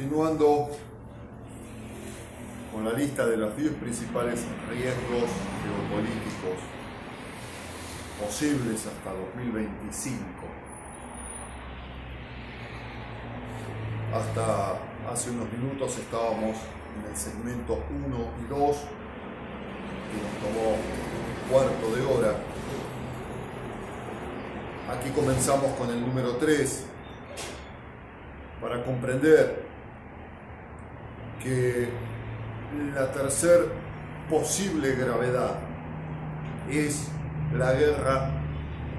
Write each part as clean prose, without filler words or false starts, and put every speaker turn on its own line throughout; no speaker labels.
Continuando con la lista de los 10 principales riesgos geopolíticos posibles hasta 2025. Hasta hace unos minutos estábamos en el segmento 1 y 2, que nos tomó un cuarto de hora. Aquí comenzamos con el número 3, para comprender que la tercer posible gravedad es la guerra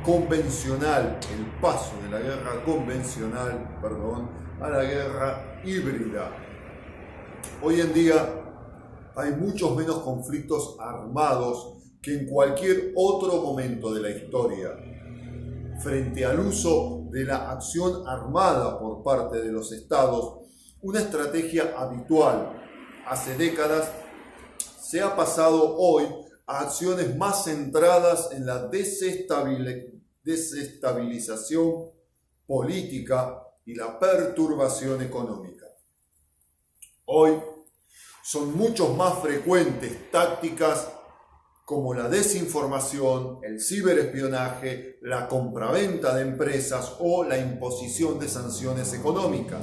convencional, el paso de la guerra convencional, a la guerra híbrida. Hoy en día hay muchos menos conflictos armados que en cualquier otro momento de la historia. Frente al uso de la acción armada por parte de los estados, una estrategia habitual hace décadas, se ha pasado hoy a acciones más centradas en la desestabilización política y la perturbación económica. Hoy son muchos más frecuentes tácticas como la desinformación, el ciberespionaje, la compraventa de empresas o la imposición de sanciones económicas.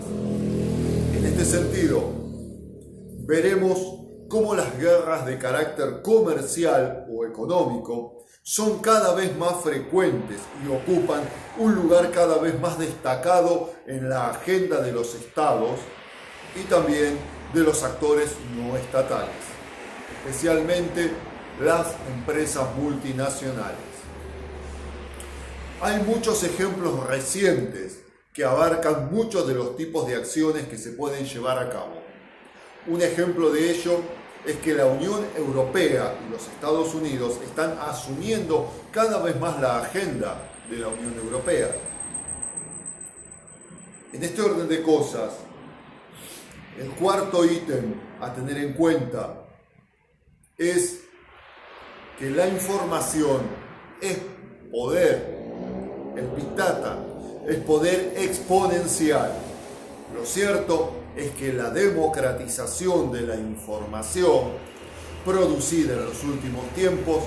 En este sentido, veremos cómo las guerras de carácter comercial o económico son cada vez más frecuentes y ocupan un lugar cada vez más destacado en la agenda de los estados y también de los actores no estatales, especialmente las empresas multinacionales. Hay muchos ejemplos recientes que abarcan muchos de los tipos de acciones que se pueden llevar a cabo. Un ejemplo de ello es que la Unión Europea y los Estados Unidos están asumiendo cada vez más la agenda de la Unión Europea. En este orden de cosas, el cuarto ítem a tener en cuenta es que la información es poder, el Big Data es poder exponencial. Lo cierto es que la democratización de la información producida en los últimos tiempos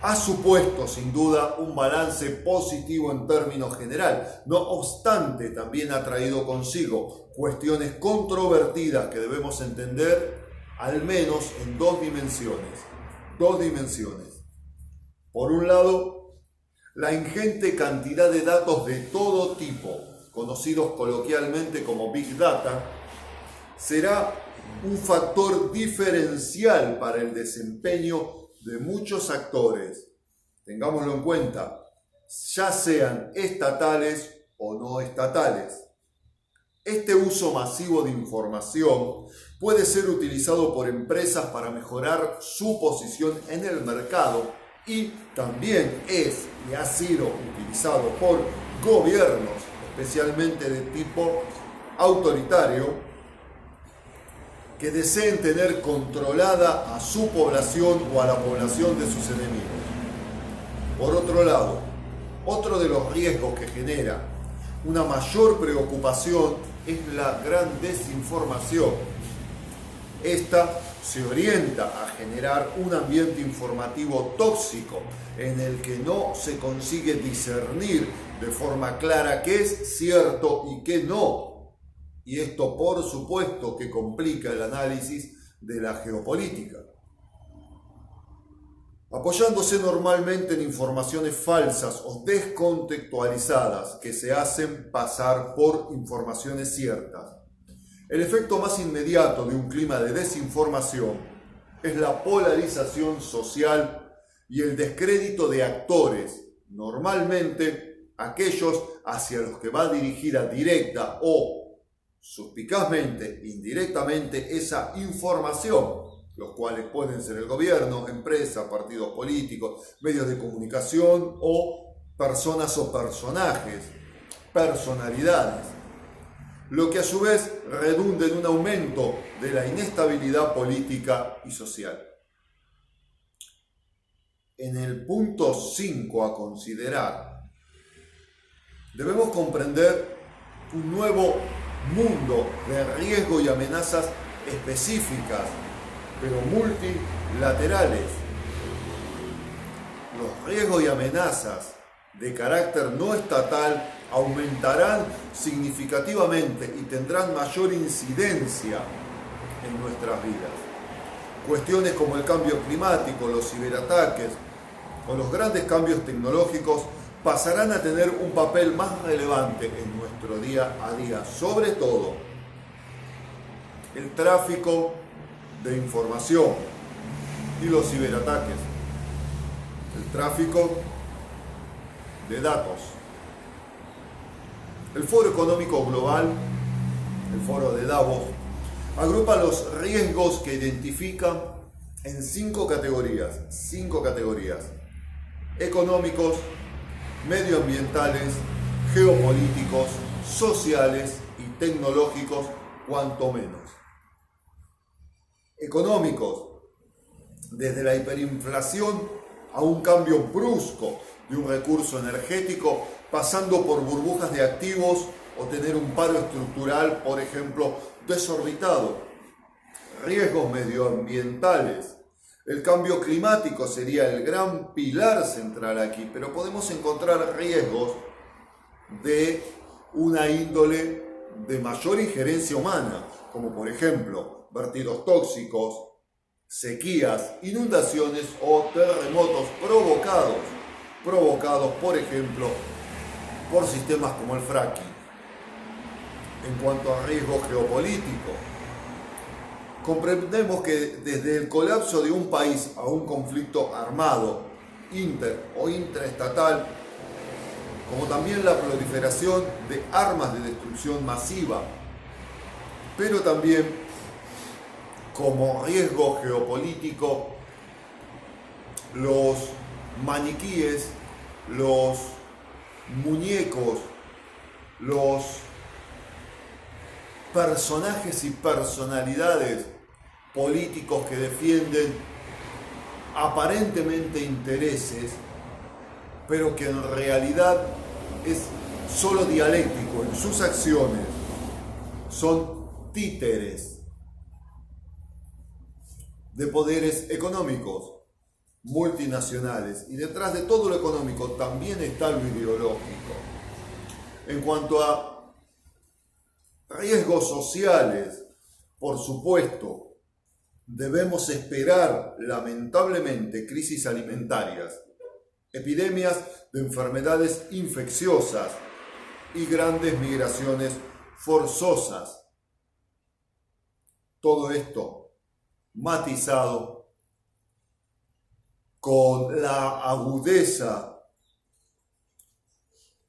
ha supuesto sin duda un balance positivo en términos generales. No obstante, también ha traído consigo cuestiones controvertidas que debemos entender al menos en dos dimensiones. Por un lado, la ingente cantidad de datos de todo tipo, conocidos coloquialmente como Big Data, será un factor diferencial para el desempeño de muchos actores, tengámoslo en cuenta, ya sean estatales o no estatales. Este uso masivo de información puede ser utilizado por empresas para mejorar su posición en el mercado y también es y ha sido utilizado por gobiernos, especialmente de tipo autoritario, que deseen tener controlada a su población o a la población de sus enemigos. Por otro lado, otro de los riesgos que genera una mayor preocupación es la gran desinformación. Esta se orienta a generar un ambiente informativo tóxico en el que no se consigue discernir de forma clara qué es cierto y qué no. Y esto, por supuesto, que complica el análisis de la geopolítica. Apoyándose normalmente en informaciones falsas o descontextualizadas que se hacen pasar por informaciones ciertas. El efecto más inmediato de un clima de desinformación es la polarización social y el descrédito de actores, normalmente aquellos hacia los que va dirigida directa o suspicazmente, indirectamente esa información, los cuales pueden ser el gobierno, empresas, partidos políticos, medios de comunicación o personas o personajes, personalidades, lo que a su vez redunda en un aumento de la inestabilidad política y social. En el punto 5 a considerar, debemos comprender un nuevo mundo de riesgo y amenazas específicas, pero multilaterales. Los riesgos y amenazas de carácter no estatal aumentarán significativamente y tendrán mayor incidencia en nuestras vidas. Cuestiones como el cambio climático, los ciberataques o los grandes cambios tecnológicos pasarán a tener un papel más relevante en nuestro día a día, sobre todo el tráfico de información y los ciberataques, el tráfico de datos. El Foro Económico Global, el Foro de Davos, agrupa los riesgos que identifican en cinco categorías: económicos, medioambientales, geopolíticos, sociales y tecnológicos, cuanto menos. Económicos, desde la hiperinflación a un cambio brusco de un recurso energético, pasando por burbujas de activos o tener un paro estructural, por ejemplo, desorbitado. Riesgos medioambientales. El cambio climático sería el gran pilar central aquí, pero podemos encontrar riesgos de una índole de mayor injerencia humana, como por ejemplo vertidos tóxicos, sequías, inundaciones o terremotos provocados, por ejemplo, por sistemas como el fracking. En cuanto a riesgo geopolítico, comprendemos que desde el colapso de un país a un conflicto armado, inter o intraestatal, como también la proliferación de armas de destrucción masiva, pero también como riesgo geopolítico, los maniquíes, los muñecos, los personajes y personalidades políticos que defienden aparentemente intereses, pero que en realidad es solo dialéctico en sus acciones, son títeres de poderes económicos multinacionales, y detrás de todo lo económico también está lo ideológico. En cuanto a riesgos sociales, por supuesto, debemos esperar lamentablemente crisis alimentarias, epidemias de enfermedades infecciosas y grandes migraciones forzosas. Todo esto matizado con la agudeza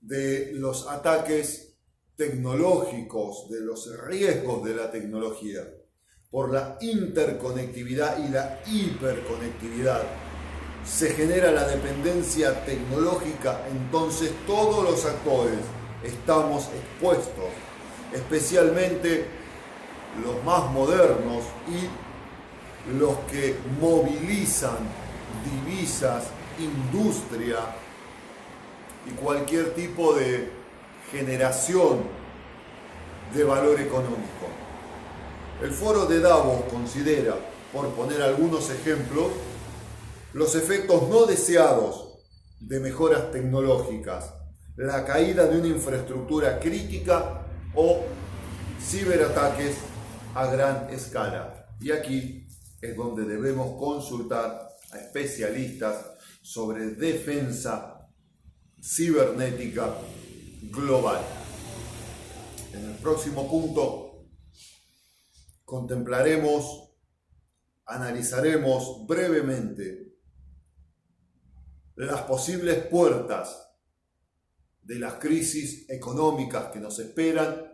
de los ataques tecnológicos, de los riesgos de la tecnología, por la interconectividad y la hiperconectividad. Se genera la dependencia tecnológica, entonces todos los actores estamos expuestos, especialmente los más modernos y los que movilizan divisas, industria y cualquier tipo de generación de valor económico. El Foro de Davos considera, por poner algunos ejemplos, los efectos no deseados de mejoras tecnológicas, la caída de una infraestructura crítica o ciberataques a gran escala. Y aquí es donde debemos consultar a especialistas sobre defensa cibernética global. En el próximo punto analizaremos brevemente las posibles puertas de las crisis económicas que nos esperan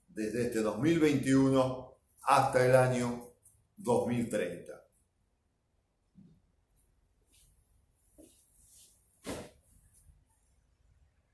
desde este 2021 hasta el año 2030.